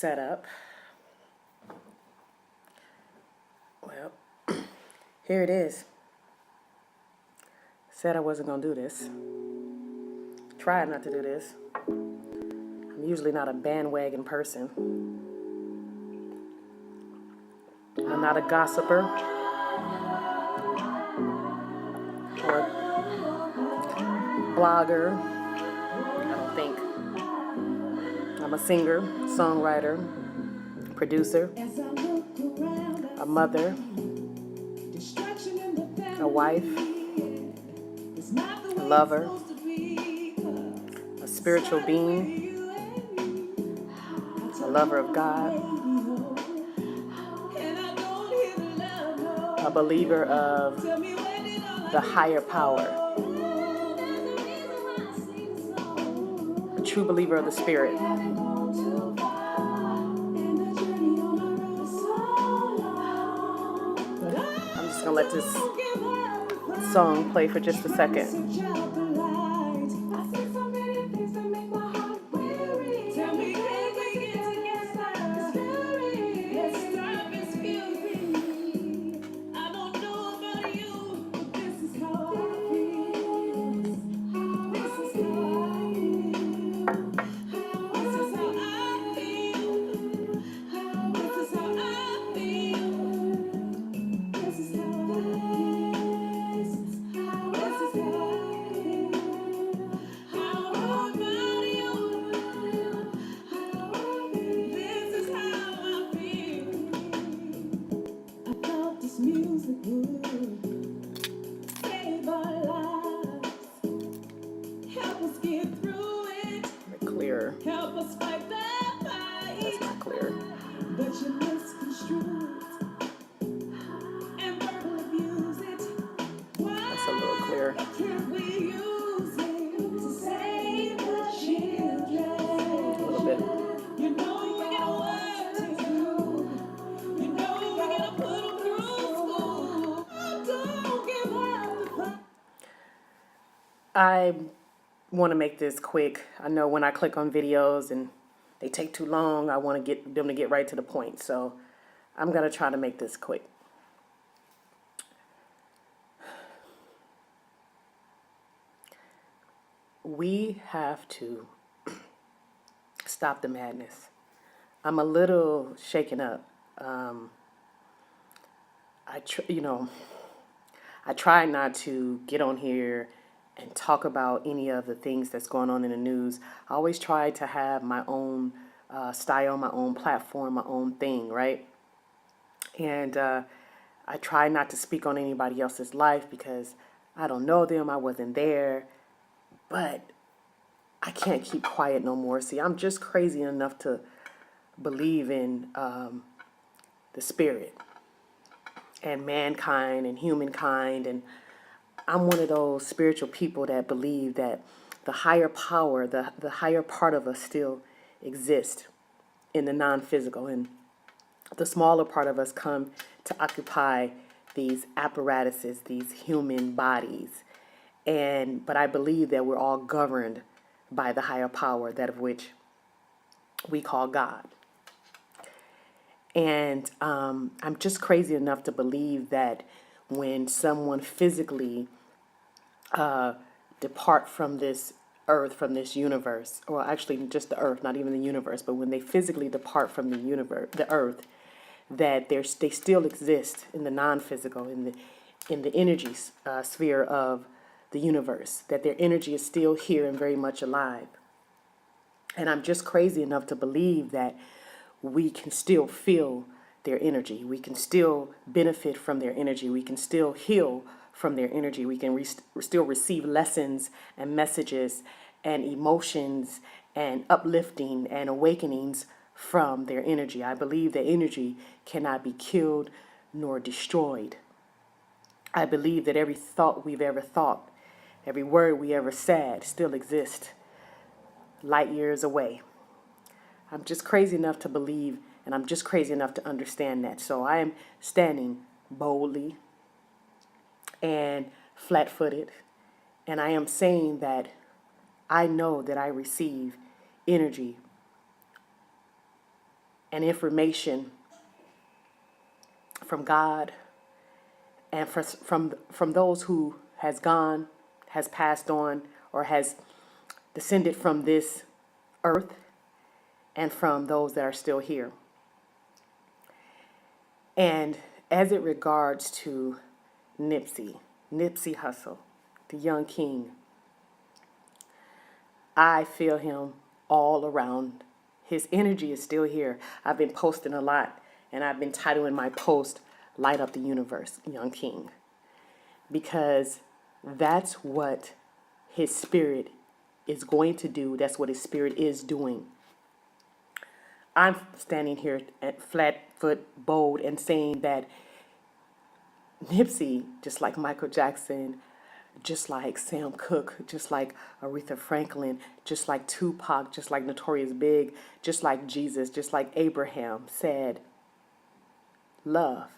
set up. Well, here it is. Said I wasn't going to do this. Tried not to do this. I'm usually not a bandwagon person. I'm not a gossiper or blogger. I don't think. I'm a singer, songwriter, producer, a mother, a wife, a lover, a spiritual being, a lover of God, a believer of the higher power, a true believer of the Spirit. I'm just going to let this song play for just a second. Clearer. That's not clear. That's a little clearer. A little bit. I want to make this quick. I know when I click on videos and they take too long, I want to get them to get right to the point. So I'm going to try to make this quick. We have to stop the madness. I'm a little shaken up. I try not to get on here and talk about any of the things that's going on in the news. I always try to have my own style, my own platform, my own thing, right? And I try not to speak on anybody else's life because I don't know them, I wasn't there, but I can't keep quiet no more. See, I'm just crazy enough to believe in the Spirit and mankind and humankind, and I'm one of those spiritual people that believe that the higher power, the higher part of us still exists in the non-physical, and the smaller part of us come to occupy these apparatuses, these human bodies. But I believe that we're all governed by the higher power, that of which we call God. And I'm just crazy enough to believe that when someone physically depart from this earth, from this universe, or actually just the earth, not even the universe, but when they physically depart from the universe, the earth, that they still exist in the non-physical, in the energy sphere of the universe, that their energy is still here and very much alive. And I'm just crazy enough to believe that we can still feel their energy. We can still benefit from their energy. We can still heal from their energy. We can still receive lessons and messages and emotions and uplifting and awakenings from their energy. I believe that energy cannot be killed nor destroyed. I believe that every thought we've ever thought, every word we ever said still exists light years away. I'm just crazy enough to believe, and I'm just crazy enough to understand that. So I am standing boldly and flat-footed, and I am saying that I know that I receive energy and information from God and from those who has gone, has passed on, or has descended from this earth, and from those that are still here. And as it regards to Nipsey Hussle, the young king, I feel him all around. His energy is still here. I've been posting a lot, and I've been titling my post, Light Up the Universe, Young King, because that's what his spirit is going to do. That's what his spirit is doing. I'm standing here at flat-foot bold and saying that Nipsey, just like Michael Jackson, just like Sam Cooke, just like Aretha Franklin, just like Tupac, just like Notorious Big, just like Jesus, just like Abraham said, love.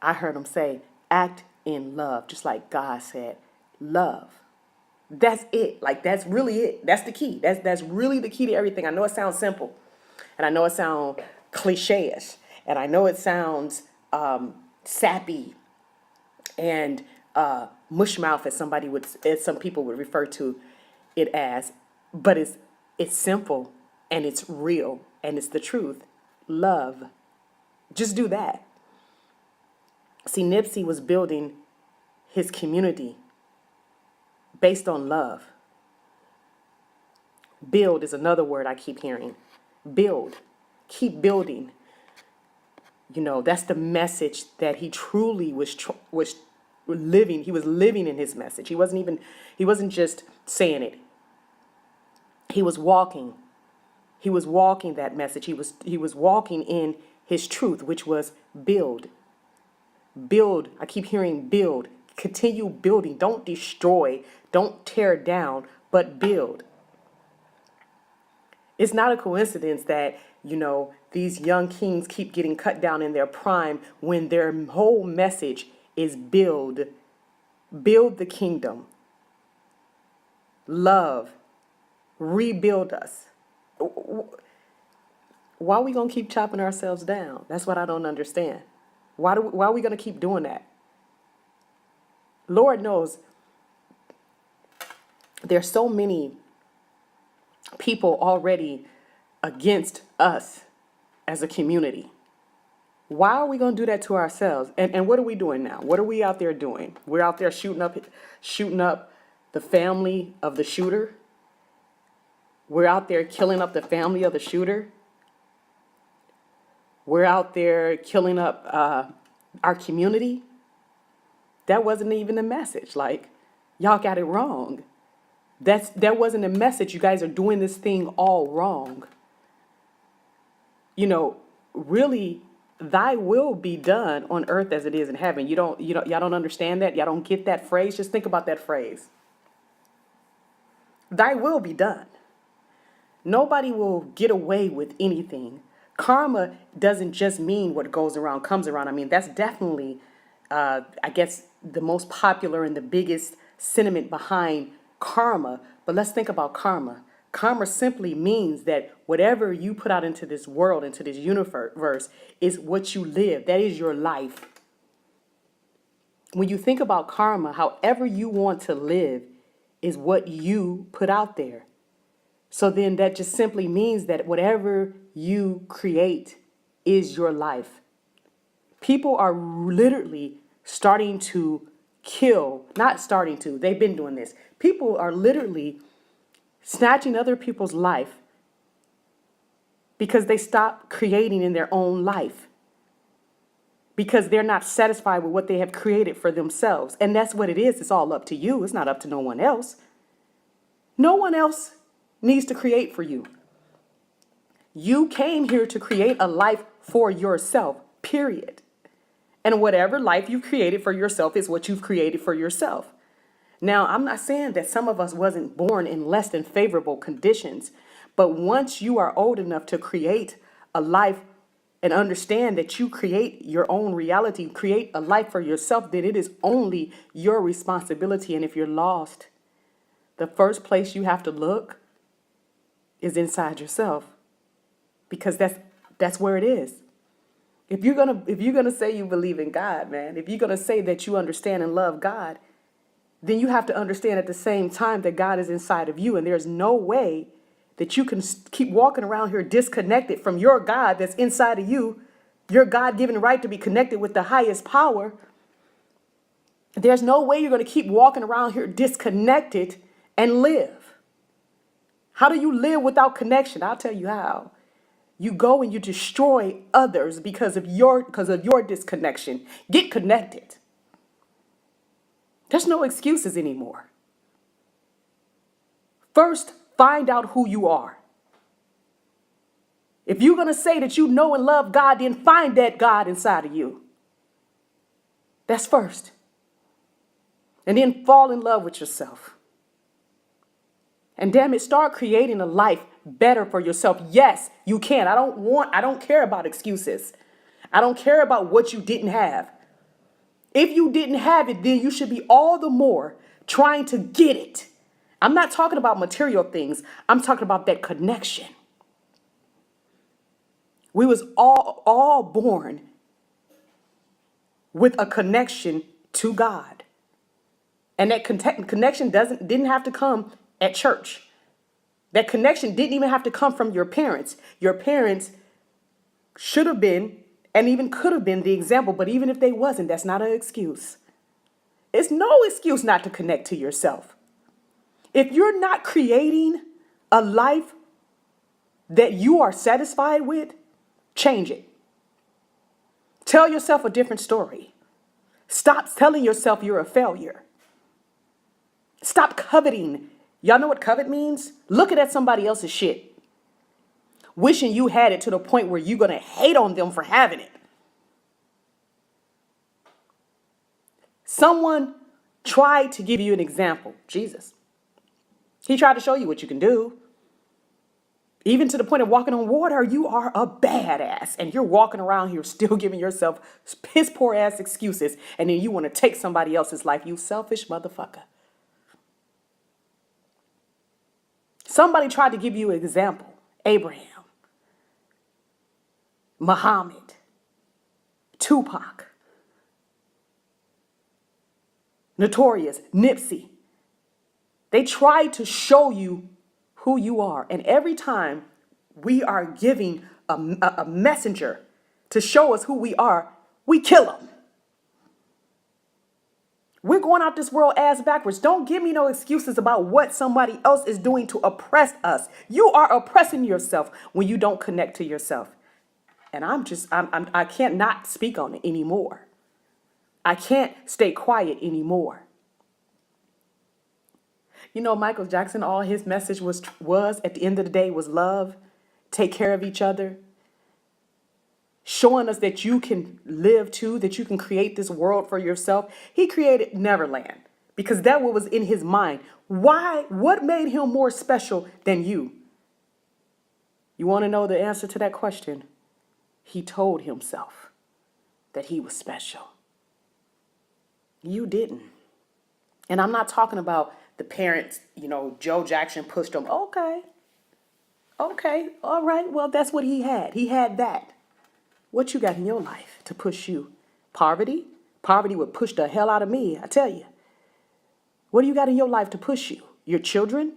I heard him say, act in love, just like God said, love. That's it. Like, that's really it. That's the key. That's really the key to everything. I know it sounds simple, and I know it sounds cliche-ish, and I know it sounds sappy and mushmouth, as some people would refer to it as, but it's simple and it's real and it's the truth. Love. Just do that. See, Nipsey was building his community based on love. Build is another word I keep hearing. Build. Keep building. You know, that's the message that he truly was living. He was living in his message. He wasn't just saying it. He was walking. He was walking that message. He was walking in his truth, which was build. Build. I keep hearing build. Continue building. Don't destroy. Don't tear down, but build. It's not a coincidence that, you know, these young kings keep getting cut down in their prime when their whole message is build. Build the kingdom. Love. Rebuild us. Why are we going to keep chopping ourselves down? That's what I don't understand. Why are we going to keep doing that? Lord knows there's so many people already against us as a community. Why are we going to do that to ourselves? And what are we doing now? What are we out there doing? We're out there shooting up the family of the shooter. We're out there killing up the family of the shooter. We're out there killing up our community. That wasn't even the message. Like, y'all got it wrong. That wasn't a message. You guys are doing this thing all wrong. You know, really, thy will be done on earth as it is in heaven. Y'all don't understand that? Y'all don't get that phrase? Just think about that phrase. Thy will be done. Nobody will get away with anything. Karma doesn't just mean what goes around comes around. I mean, that's definitely, I guess, the most popular and the biggest sentiment behind karma. But let's think about karma. Karma simply means that whatever you put out into this world, into this universe, is what you live. That is your life. When you think about karma, however you want to live is what you put out there. So then that just simply means that whatever you create is your life. People are literally starting to kill, not starting to, they've been doing this. People are literally snatching other people's life because they stop creating in their own life, because they're not satisfied with what they have created for themselves. And that's what it is. It's all up to you. It's not up to no one else. No one else needs to create for you. You came here to create a life for yourself, period. And whatever life you created for yourself is what you've created for yourself. Now, I'm not saying that some of us wasn't born in less than favorable conditions, but once you are old enough to create a life and understand that you create your own reality, create a life for yourself, then it is only your responsibility. And if you're lost, the first place you have to look is inside yourself. because that's where it is. If you're gonna say you believe in God, man, if you're gonna say that you understand and love God, then you have to understand at the same time that God is inside of you, and there's no way that you can keep walking around here disconnected from your God that's inside of you, your God-given right to be connected with the highest power. There's no way you're going to keep walking around here disconnected and live. How do you live without connection? I'll tell you how. You go and you destroy others because of your disconnection. Get connected. There's no excuses anymore. First, find out who you are. If you're going to say that you know and love God, then find that God inside of you. That's first. And then fall in love with yourself. And damn it, start creating a life better for yourself. Yes, you can. I don't care about excuses. I don't care about what you didn't have. If you didn't have it, then you should be all the more trying to get it. I'm not talking about material things. I'm talking about that connection. We was all born with a connection to God. And that connection didn't have to come at church. That connection didn't even have to come from your parents. Your parents should have been and even could have been the example, but even if they wasn't, that's not an excuse. It's no excuse not to connect to yourself. If you're not creating a life that you are satisfied with, change it. Tell yourself a different story. Stop telling yourself you're a failure. Stop coveting. Y'all know what covet means? Looking at somebody else's shit. Wishing you had it to the point where you're going to hate on them for having it. Someone tried to give you an example. Jesus. He tried to show you what you can do. Even to the point of walking on water, you are a badass. And you're walking around here still giving yourself piss poor ass excuses. And then you want to take somebody else's life. You selfish motherfucker. Somebody tried to give you an example. Abraham, Muhammad, Tupac, Notorious, Nipsey. They tried to show you who you are. And every time we are giving a messenger to show us who we are, we kill them. We're going out this world ass backwards. Don't give me no excuses about what somebody else is doing to oppress us. You are oppressing yourself when you don't connect to yourself. And I can't not speak on it anymore. I can't stay quiet anymore. You know, Michael Jackson, all his message was at the end of the day was love, take care of each other, showing us that you can live too, that you can create this world for yourself. He created Neverland because that was in his mind. Why? What made him more special than you? You want to know the answer to that question? He told himself that he was special. You didn't. And I'm not talking about the parents, Joe Jackson pushed him. Okay, all right. Well, that's what he had. He had that. What you got in your life to push you? Poverty? Poverty would push the hell out of me, I tell you. What do you got in your life to push you? Your children?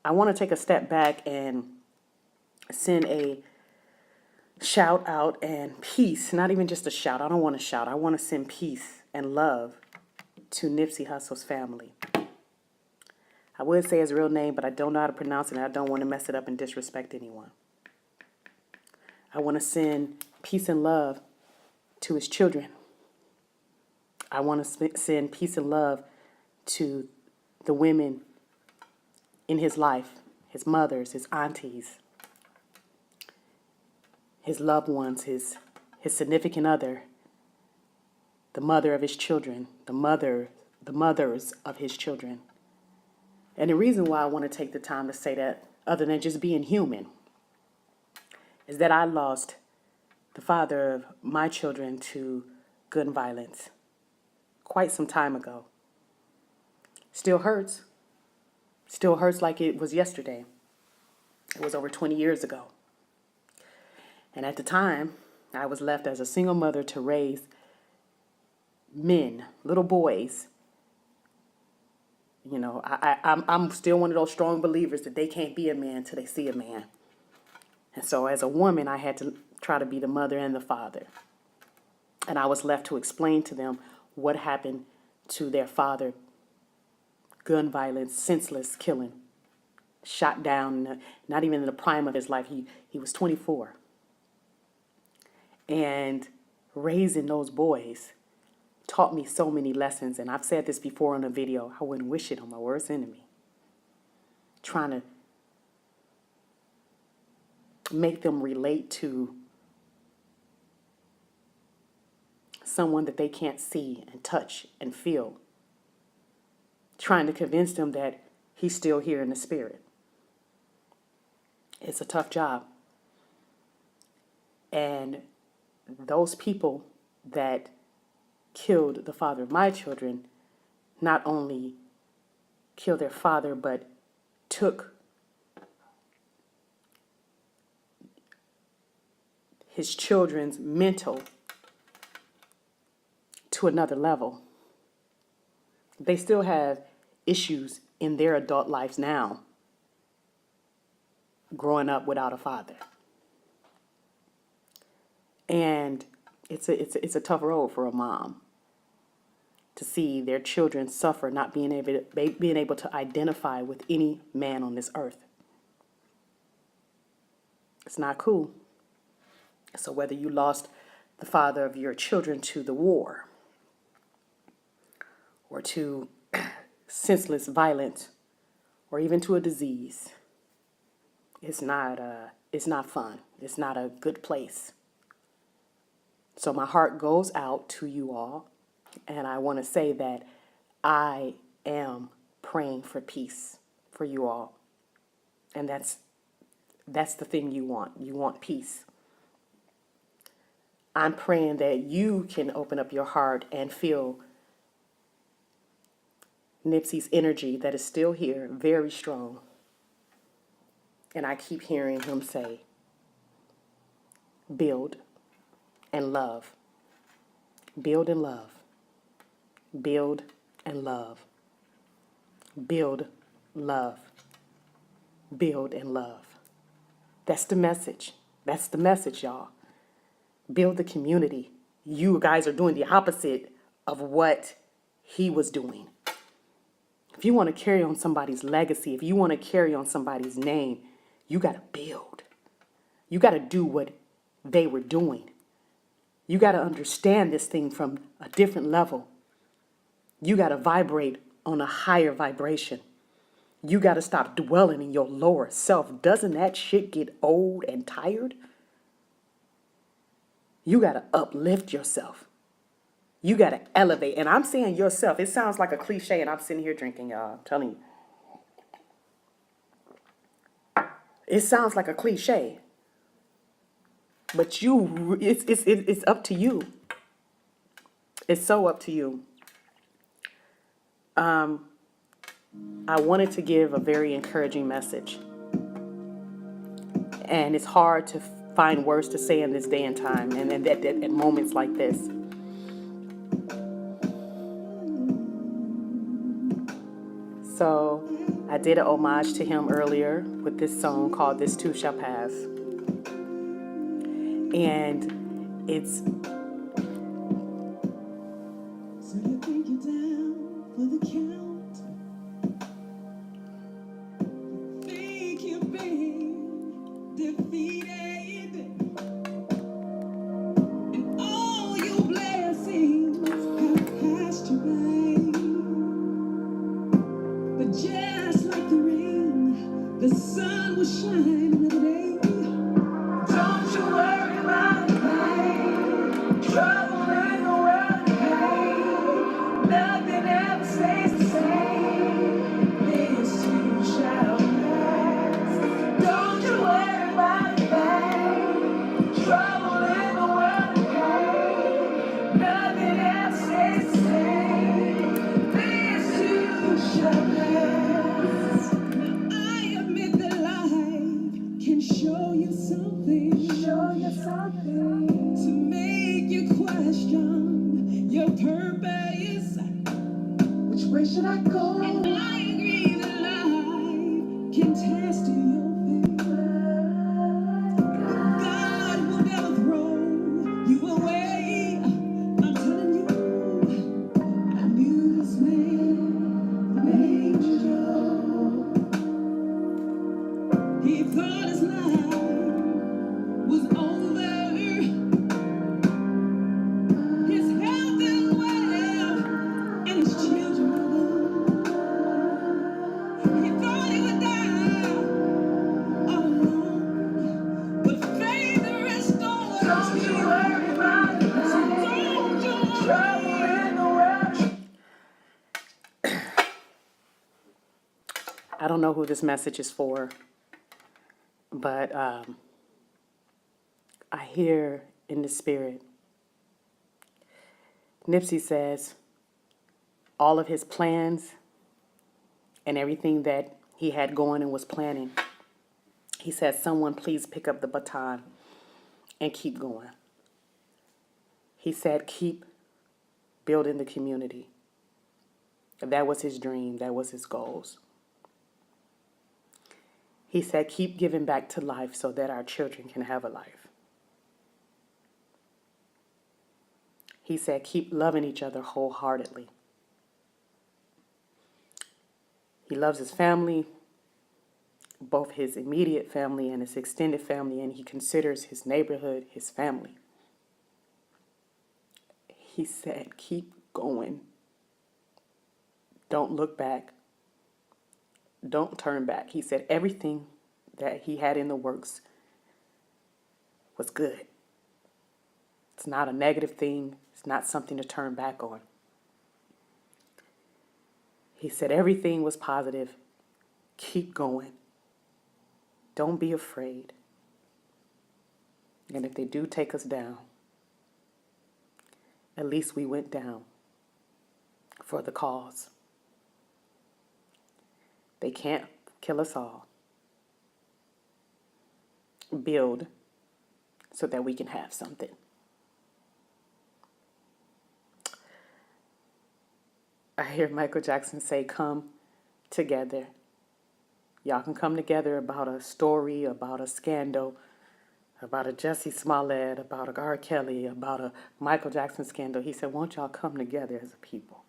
I want to take a step back and send a shout out and peace. Not even just a shout. I don't want to shout. I want to send peace and love to Nipsey Hussle's family. I would say his real name, but I don't know how to pronounce it, and I don't want to mess it up and disrespect anyone. I want to send peace and love to his children. I want to send peace and love to the women in his life, his mothers, his aunties, his loved ones, his significant other, the mother of his children, the mothers of his children. And the reason why I want to take the time to say that, other than just being human, is that I lost the father of my children to gun violence quite some time ago. Still hurts. Still hurts like it was yesterday. It was over 20 years ago. And at the time, I was left as a single mother to raise men, little boys. You know, I'm still one of those strong believers that they can't be a man till they see a man. And so as a woman, I had to try to be the mother and the father. And I was left to explain to them what happened to their father. Gun violence, senseless killing, shot down, not even in the prime of his life. He was 24. And raising those boys taught me so many lessons. And I've said this before on a video. I wouldn't wish it on my worst enemy. Trying to make them relate to someone that they can't see and touch and feel. Trying to convince them that he's still here in the spirit. It's a tough job. And those people that killed the father of my children not only killed their father, but took his children's mental to another level. They still have issues in their adult lives now, growing up without a father. And it's a tough road for a mom to see their children suffer, not being able to identify with any man on this earth. It's not cool. So whether you lost the father of your children to the war or to senseless violence or even to a disease, it's not fun. It's not a good place. So my heart goes out to you all, and I want to say that I am praying for peace for you all. And that's the thing you want. You want peace. I'm praying that you can open up your heart and feel Nipsey's energy that is still here, very strong. And I keep hearing him say, build and love. Build and love. Build and love. Build love. Build and love. That's the message. That's the message, y'all. Build the community. You guys are doing the opposite of what he was doing. If you want to carry on somebody's legacy, if you want to carry on somebody's name, you got to build. You got to do what they were doing. You got to understand this thing from a different level. You got to vibrate on a higher vibration. You got to stop dwelling in your lower self. Doesn't that shit get old and tired? You got to uplift yourself. You got to elevate. And I'm saying yourself. It sounds like a cliche, and I'm sitting here drinking, y'all. I'm telling you. It sounds like a cliche. But it's up to you. It's so up to you. I wanted to give a very encouraging message. And it's hard to find words to say in this day and time and at moments like this. So I did an homage to him earlier with this song called This Too Shall Pass. And it's... So you think you're down for the count? You think you've been defeated, and all your blessings have passed you by. But just like the rain, the sun will shine another day. Don't you worry about a thing. Trouble in the world, pain. Nothing ever stays the same. This too shall pass. Don't you worry about a thing. Trouble in the world, pain. Nothing ever stays the same. This too shall pass. I don't know who this message is for, but I hear in the spirit, Nipsey says all of his plans and everything that he had going and was planning, he says, someone please pick up the baton and keep going. He said, keep building the community. That was his dream. That was his goals. He said, keep giving back to life so that our children can have a life. He said, keep loving each other wholeheartedly. He loves his family, both his immediate family and his extended family, and he considers his neighborhood his family. He said, keep going. Don't look back. Don't turn back. He said everything that he had in the works was good. It's not a negative thing. It's not something to turn back on. He said everything was positive. Keep going. Don't be afraid. And if they do take us down, at least we went down for the cause. They can't kill us all. Build so that we can have something. I hear Michael Jackson say, come together. Y'all can come together about a story, about a scandal, about a Jussie Smollett, about a R. Kelly, about a Michael Jackson scandal. He said, won't y'all come together as a people?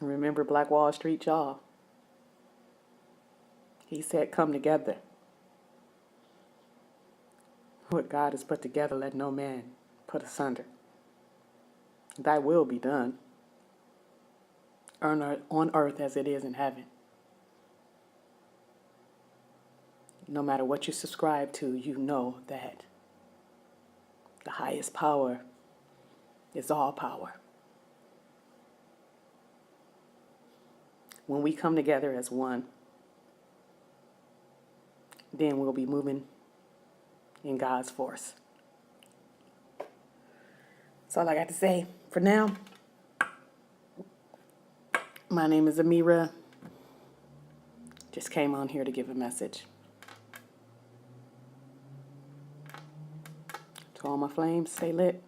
Remember Black Wall Street, y'all? He said, come together. What God has put together, let no man put asunder. Thy will be done on earth as it is in heaven. No matter what you subscribe to, you know that the highest power is all power. When we come together as one, then we'll be moving in God's force. That's all I got to say for now. My name is Amira. Just came on here to give a message. To all my flames, stay lit.